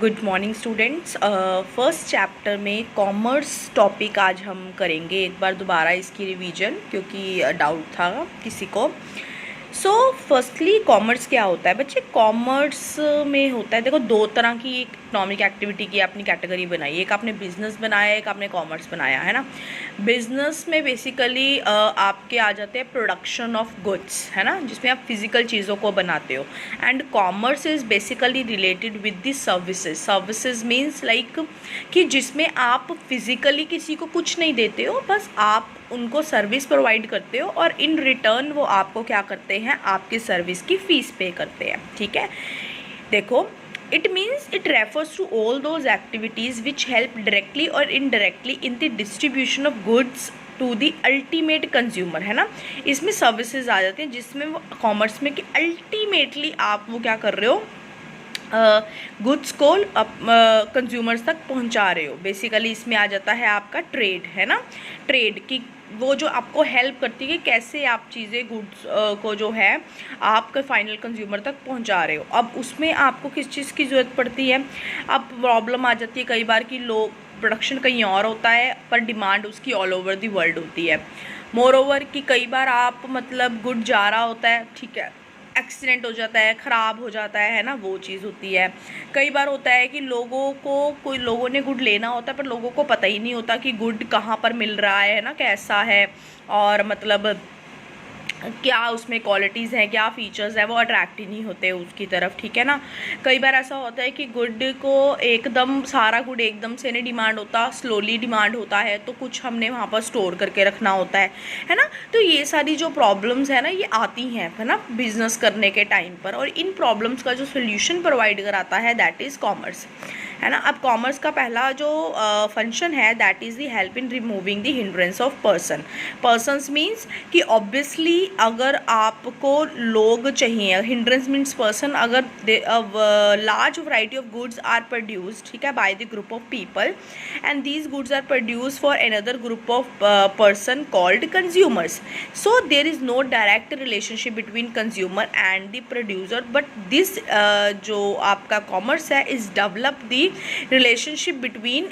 Good morning students. First chapter में commerce topic आज हम करेंगे। एक बार दोबारा इसकी रिवीजन, क्योंकि डाउट था किसी को। सो फर्स्टली कॉमर्स क्या होता है बच्चे? कॉमर्स में होता है, देखो, दो तरह की इकोनॉमिक एक्टिविटी की अपनी कैटेगरी बनाई। एक आपने बिजनेस बनाया, एक आपने कॉमर्स बनाया, है ना। बिजनेस में बेसिकली आपके आ जाते हैं प्रोडक्शन ऑफ गुड्स, है ना, जिसमें आप फिजिकल चीज़ों को बनाते हो। And commerce is basically related with the services. Services means like कि जिसमें आप फिजिकली किसी को कुछ नहीं देते हो, बस आप उनको सर्विस प्रोवाइड करते हो और इन रिटर्न वो आपको क्या करते हैं, आपकी सर्विस की फ़ीस पे करते हैं। ठीक है, देखो, it means it refers to all those activities which help directly और indirectly in the distribution of goods to the ultimate consumer, है ना। इसमें सर्विसेज आ जाते हैं, जिसमें वो कॉमर्स में कि अल्टीमेटली आप वो क्या कर रहे हो, गुड्स को कंज्यूमर्स तक पहुंचा रहे हो। बेसिकली इसमें आ जाता है आपका ट्रेड, है ना। ट्रेड की वो जो आपको हेल्प करती है कैसे आप चीज़ें गुड्स को जो है आपके फाइनल कंज्यूमर तक पहुंचा रहे हो। अब उसमें आपको किस चीज़ की ज़रूरत पड़ती है? अब प्रॉब्लम आ जाती है कई बार कि लोग प्रोडक्शन कहीं और होता है पर डिमांड उसकी ऑल ओवर दी वर्ल्ड होती है। मोर ओवर कि कई बार आप मतलब गुड जा रहा होता है, ठीक है, एक्सीडेंट हो जाता है, ख़राब हो जाता है ना, वो चीज़ होती है। कई बार होता है कि कोई लोगों ने गुड लेना होता है पर लोगों को पता ही नहीं होता कि गुड कहाँ पर मिल रहा है ना, कैसा है, और मतलब क्या उसमें क्वालिटीज़ हैं, क्या फ़ीचर्स हैं, वो अट्रैक्ट ही नहीं होते उसकी तरफ। ठीक है ना। कई बार ऐसा होता है कि गुड को एकदम सारा गुड एकदम से नहीं डिमांड होता, स्लोली डिमांड होता है, तो कुछ हमने वहाँ पर स्टोर करके रखना होता है ना। तो ये सारी जो प्रॉब्लम्स है ना, ये आती हैं, है ना, बिजनेस करने के टाइम पर। और इन प्रॉब्लम्स का जो सोल्यूशन प्रोवाइड कराता है दैट इज़ कॉमर्स, है ना। अब कॉमर्स का पहला जो फंक्शन है that is the help in removing the hindrance of persons means कि ऑब्वियसली अगर आपको लोग चाहिए, हिंड्रेंस मीन्स पर्सन, अगर large variety of goods are produced, ठीक है, by the group of people and these goods are produced for another group of person called consumers, so there is no direct relationship between consumer and the producer, but this जो आपका commerce है is develop the relationship between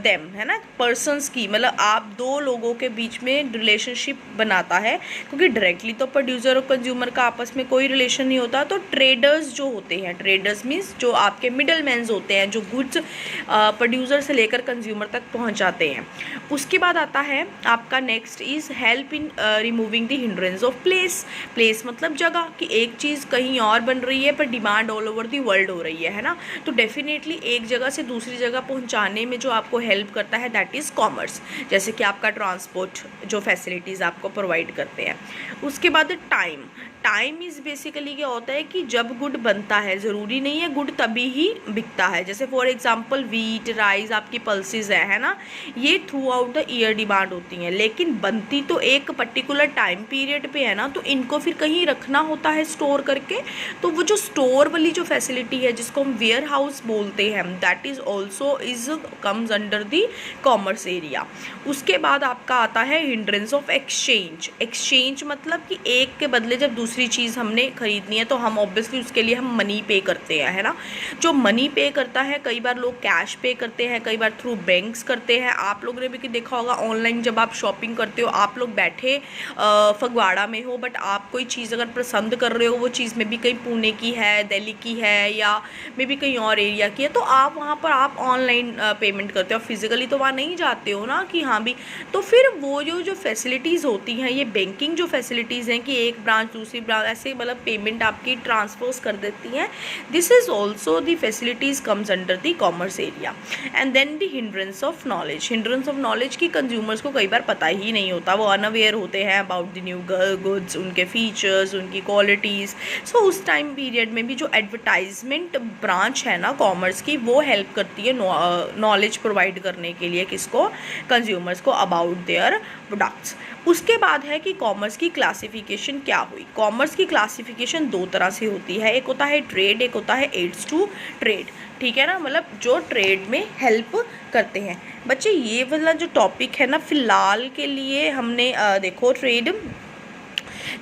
them, है ना, persons की, मतलब आप दो लोगों के बीच में रिलेशनशिप बनाता है, क्योंकि डायरेक्टली तो प्रोड्यूसर और कंज्यूमर का आपस में कोई रिलेशन नहीं होता। तो ट्रेडर्स जो होते हैं, ट्रेडर्स मीन्स जो आपके मिडल मैन्स होते हैं, जो गुड्स प्रोड्यूसर से लेकर कंज्यूमर तक पहुंचाते हैं। उसके बाद आता है आपका next is help in removing the hindrance of place मतलब जगह, कि एक चीज़ कहीं और बन रही है पर demand all over the world हो रही है ना। तो डेफिनेटली एक जगह से दूसरी जगह पहुंचाने में जो आपको हेल्प करता है दैट इज़ कॉमर्स, जैसे कि आपका ट्रांसपोर्ट जो फैसिलिटीज़ आपको प्रोवाइड करते हैं। उसके बाद टाइम इज़ बेसिकली क्या होता है कि जब गुड बनता है, ज़रूरी नहीं है गुड तभी ही बिकता है। जैसे फॉर एग्जांपल वीट, राइस, आपकी पल्सेस है ना, ये through out the year demand होती हैं, लेकिन बनती तो एक पर्टिकुलर टाइम पीरियड पे है ना। तो इनको फिर कहीं रखना होता है स्टोर करके। तो वो जो स्टोर वाली जो फैसिलिटी है जिसको हम वेयर हाउस बोलते हैं, that is also is comes under the commerce area. उसके बाद आपका आता है हिंड्रेंस ऑफ एक्सचेंज मतलब कि एक के बदले जब दूसरी चीज़ हमने खरीदनी है तो हम ऑब्वियसली उसके लिए हम मनी पे करते हैं, है ना। जो मनी पे करता है, कई बार लोग कैश पे करते हैं, कई बार थ्रू बैंक्स करते हैं। आप लोगों ने भी देखा होगा ऑनलाइन जब आप शॉपिंग करते हो, आप लोग बैठे फगवाड़ा में हो, बट आप कोई चीज़ अगर पसंद कर रहे हो, वो चीज़ में भी कहीं पुणे की है, दिल्ली की है, या मे भी कहीं और एरिया की है, तो आप वहाँ पर आप ऑनलाइन पेमेंट करते हो, फिजिकली तो वहाँ नहीं जाते हो ना कि हाँ भी। तो फिर वो जो फैसिलिटीज़ होती हैं, ये बैंकिंग जो फैसिलिटीज़ हैं कि एक ब्रांच दूसरी ब्रांच ऐसे मतलब पेमेंट आपकी ट्रांसफर्स कर देती हैं, this is also the facilities comes under the commerce area. And then the hindrance of knowledge की कंज्यूमर्स को कई बार पता ही नहीं होता, वो अनअवेयर होते हैं अबाउट द न्यू गुड्स, उनके फीचर्स, उनकी क्वालिटीज़। सो उस टाइम पीरियड में भी जो एडवर्टाइजमेंट ब्रांच है ना कॉमर्स की, वो हेल्प करती है नॉलेज प्रोवाइड करने के लिए, किसको, कंज्यूमर्स को, अबाउट देयर प्रोडक्ट्स। उसके बाद है कि कॉमर्स की क्लासिफिकेशन क्या हुई। कॉमर्स की क्लासिफिकेशन दो तरह से होती है, एक होता है ट्रेड, एक होता है एड्स टू ट्रेड, ठीक है ना, मतलब जो ट्रेड में हेल्प करते हैं। बच्चे ये वाला जो टॉपिक है ना, फ़िलहाल के लिए हमने देखो ट्रेड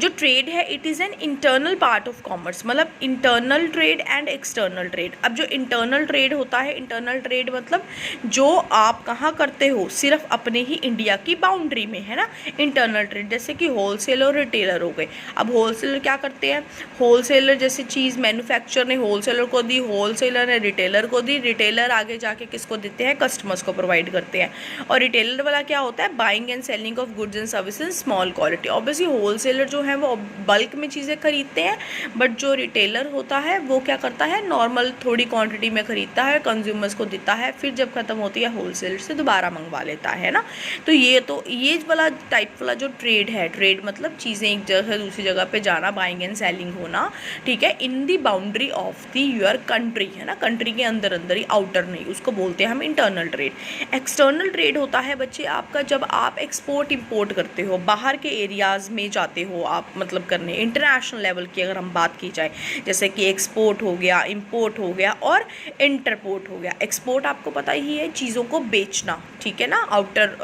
जो ट्रेड है it is an internal part of commerce, मतलब internal trade and external trade. अब जो इंटरनल ट्रेड होता है, इंटरनल ट्रेड मतलब जो आप कहाँ करते हो, सिर्फ अपने ही इंडिया की बाउंड्री में, है ना। इंटरनल ट्रेड जैसे कि होलसेलर और रिटेलर हो गए। अब होलसेलर क्या करते हैं, होलसेलर जैसे चीज़ मैन्युफैक्चर ने होलसेलर को दी, होलसेलर ने रिटेलर को दी, रिटेलर आगे जाके किसको देते हैं, कस्टमर्स को प्रोवाइड करते हैं। और रिटेलर वाला क्या होता है, buying and selling of goods and services small quality. Obviously wholesaler जो है वो बल्क में चीज़ें खरीदते हैं, बट जो रिटेलर होता है वो क्या करता है, नॉर्मल थोड़ी क्वांटिटी में खरीदता है, कंज्यूमर्स को देता है, फिर जब खत्म होती है होलसेलर से दोबारा मंगवा लेता है ना। तो ये वाला टाइप वाला जो ट्रेड है, ट्रेड मतलब चीज़ें एक जगह से दूसरी जगह पे जाना, बाइंग एंड सेलिंग होना, ठीक है, in the boundary of the your country, है ना, कंट्री के अंदर अंदर ही, आउटर नहीं, उसको बोलते हैं हम इंटरनल ट्रेड। एक्सटर्नल ट्रेड होता है बच्चे आपका जब आप एक्सपोर्ट इंपोर्ट करते हो, बाहर के एरियाज़ में जाते हो आप, मतलब करने इंटरनेशनल लेवल की अगर हम बात की जाए, जैसे कि एक्सपोर्ट हो गया, इंपोर्ट हो गया और इंटरपोर्ट हो गया। एक्सपोर्ट आपको पता ही है, चीज़ों को बेचना, ठीक है ना, आउटर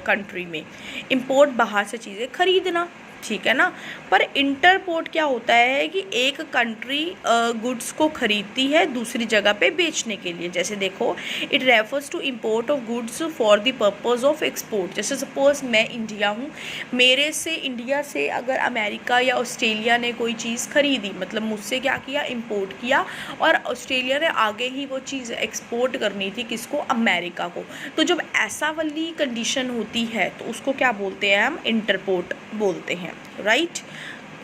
कंट्री में। इंपोर्ट बाहर से चीज़ें खरीदना, ठीक है ना। पर इंटरपोर्ट क्या होता है कि एक कंट्री गुड्स को खरीदती है दूसरी जगह पे बेचने के लिए। जैसे देखो, it refers to import of goods for the purpose of export. जैसे सपोज मैं इंडिया हूँ, मेरे से इंडिया से अगर अमेरिका या ऑस्ट्रेलिया ने कोई चीज़ खरीदी, मतलब मुझसे क्या किया, इंपोर्ट किया, और ऑस्ट्रेलिया ने आगे ही वो चीज़ एक्सपोर्ट करनी थी किसको, अमेरिका को। तो जब ऐसा वाली कंडीशन होती है तो उसको क्या बोलते हैं, हम इंटरपोर्ट बोलते हैं, राइट।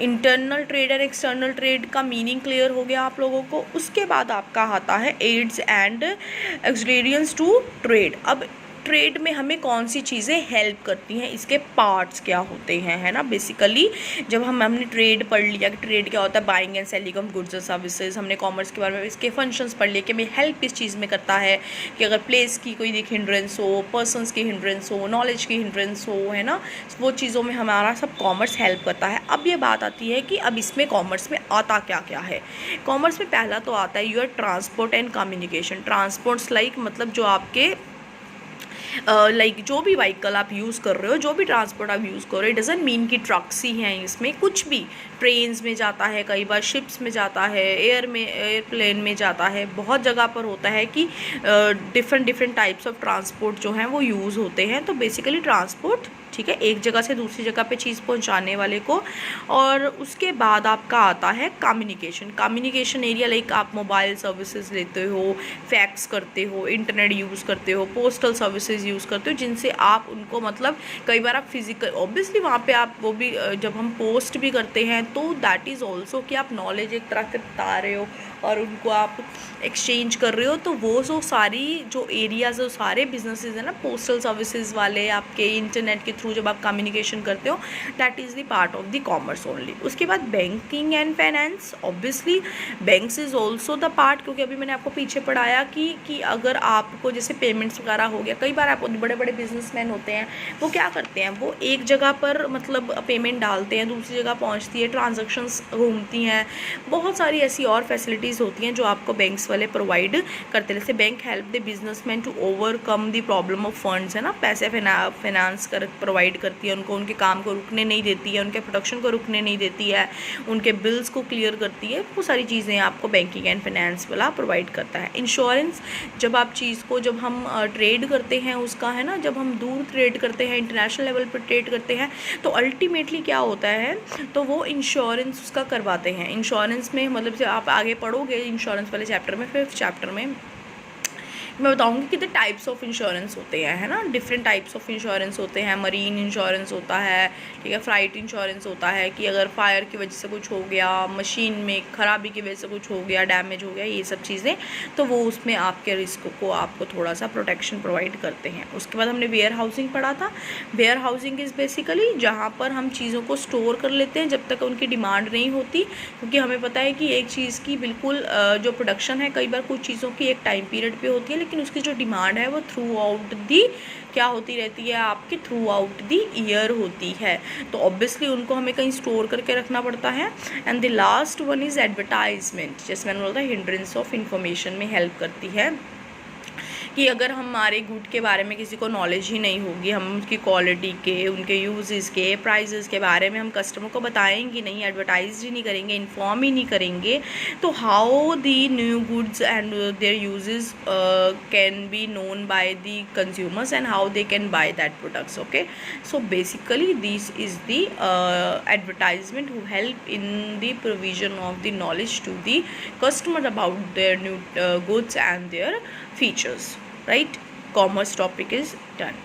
इंटरनल ट्रेड और एक्सटर्नल ट्रेड का मीनिंग क्लियर हो गया आप लोगों को। उसके बाद आपका आता है एड्स एंड एक्सटेरियंस टू ट्रेड। अब ट्रेड में हमें कौन सी चीज़ें हेल्प करती हैं, इसके पार्ट्स क्या होते हैं, है ना। बेसिकली जब हमने ट्रेड पढ़ लिया कि ट्रेड क्या होता है, buying and selling of goods और सर्विसेज, हमने कॉमर्स के बारे में इसके फंक्शंस पढ़ लिए कि हमें हेल्प किस चीज़ में करता है, कि अगर प्लेस की कोई एक हिंड्रेंस हो, पर्सनस की हिंड्रेंस हो, नॉलेज की हिंड्रेंस हो, है ना, वो चीज़ों में हमारा सब कॉमर्स हेल्प करता है। अब ये बात आती है कि अब इसमें कॉमर्स में आता क्या क्या है। कॉमर्स में पहला तो आता है your transport and communication. Transports like मतलब जो आपके लाइक जो भी व्हीकल आप यूज़ कर रहे हो, जो भी ट्रांसपोर्ट आप यूज़ कर रहे हो, डजंट मीन कि ट्रक्स ही हैं इसमें, कुछ भी ट्रेन्स में जाता है, कई बार शिप्स में जाता है, एयरप्लेन में जाता है, बहुत जगह पर होता है कि डिफरेंट टाइप्स ऑफ ट्रांसपोर्ट जो हैं वो यूज़ होते हैं। तो बेसिकली ट्रांसपोर्ट, ठीक है, एक जगह से दूसरी जगह पे चीज़ पहुंचाने वाले को। और उसके बाद आपका आता है कम्युनिकेशन। कम्युनिकेशन एरिया लाइक आप मोबाइल सर्विसेज लेते हो, फैक्स करते हो, इंटरनेट यूज़ करते हो, पोस्टल सर्विसेज यूज़ करते हो, जिनसे आप उनको मतलब कई बार आप फिजिकल, ऑब्वियसली वहाँ पे आप वो भी जब हम पोस्ट भी करते हैं तो दैट इज़ ऑल्सो कि आप नॉलेज एक तरह से बता रहे हो और उनको आप एक्सचेंज कर रहे हो। तो वो जो सारी जो एरियाज़, जो सारे बिजनेसेस हैं ना पोस्टल सर्विसेज वाले, आपके इंटरनेट के थ्रू जब आप कम्युनिकेशन करते हो, that is the part of the commerce only. उसके बाद banking and finance, obviously banks is also the part, क्योंकि अभी मैंने आपको पीछे पढ़ाया कि अगर आपको जैसे पेमेंट्स वगैरह हो गया, कई बार आप बड़े बड़े बिजनेसमैन होते हैं, वो क्या करते हैं, वो एक जगह पर मतलब पेमेंट डालते हैं, दूसरी जगह पहुँचती है, ट्रांजेक्शन्स घूमती हैं, बहुत सारी ऐसी और फैसिलिटीज़ होती हैं जो आपको बैंक्स वाले प्रोवाइड करते हैं। जैसे bank help the businessman to overcome the problem of funds, है ना, पैसे फाइनेंस कर प्रोवाइड करती है उनको, उनके काम को रुकने नहीं देती है, उनके प्रोडक्शन को रुकने नहीं देती है, उनके बिल्स को क्लियर करती है। वो सारी चीज़ें आपको बैंकिंग एंड फाइनेंस वाला प्रोवाइड करता है। इंश्योरेंस, जब आप चीज़ को जब हम ट्रेड करते हैं उसका, है ना, जब हम दूर ट्रेड करते हैं, इंटरनेशनल लेवल पर ट्रेड करते हैं, तो अल्टीमेटली क्या होता है, तो वो इंश्योरेंस उसका करवाते हैं। इंश्योरेंस में मतलब जब आप आगे पढ़ोगे इंश्योरेंस वाले चैप्टर में, 5th चैप्टर में मैं बताऊंगी कितने टाइप्स ऑफ इंश्योरेंस होते हैं, है ना, डिफरेंट टाइप्स ऑफ इंश्योरेंस होते हैं। मरीन इंश्योरेंस होता है, ठीक है, फ्लाइट इंश्योरेंस होता है कि अगर फायर की वजह से कुछ हो गया, मशीन में ख़राबी की वजह से कुछ हो गया, डैमेज हो गया, ये सब चीज़ें, तो वो उसमें आपके रिस्क को आपको थोड़ा सा प्रोटेक्शन प्रोवाइड करते हैं। उसके बाद हमने वेयर हाउसिंग पढ़ा था। वेयर हाउसिंग इज़ बेसिकली जहाँ पर हम चीज़ों को स्टोर कर लेते हैं जब तक उनकी डिमांड नहीं होती, क्योंकि हमें पता है कि एक चीज़ की बिल्कुल जो प्रोडक्शन है, कई बार कुछ चीज़ों की एक टाइम पीरियड पे होती है, लेकिन उसकी जो डिमांड है वो थ्रू आउट दी क्या होती रहती है, आपकी थ्रू आउट दी ईयर होती है। तो ऑब्वियसली उनको हमें कहीं स्टोर करके रखना पड़ता है। And the last one is advertisement, जैसे मैंने बोला था हिंड्रेंस ऑफ इंफॉर्मेशन में हेल्प करती है कि अगर हमारे गुड के बारे में किसी को नॉलेज ही नहीं होगी, हम उसकी क्वालिटी के, उनके यूजेस के, प्राइजेस के बारे में हम कस्टमर को बताएंगे नहीं, एडवर्टाइज ही नहीं करेंगे, इन्फॉर्म ही नहीं करेंगे, तो how the new goods and there uses can be known by the consumers and how they can buy that products. Okay, so basically this is the advertisement who help in the provision of the knowledge to the customer about their new goods and their features, right? Commerce topic is done.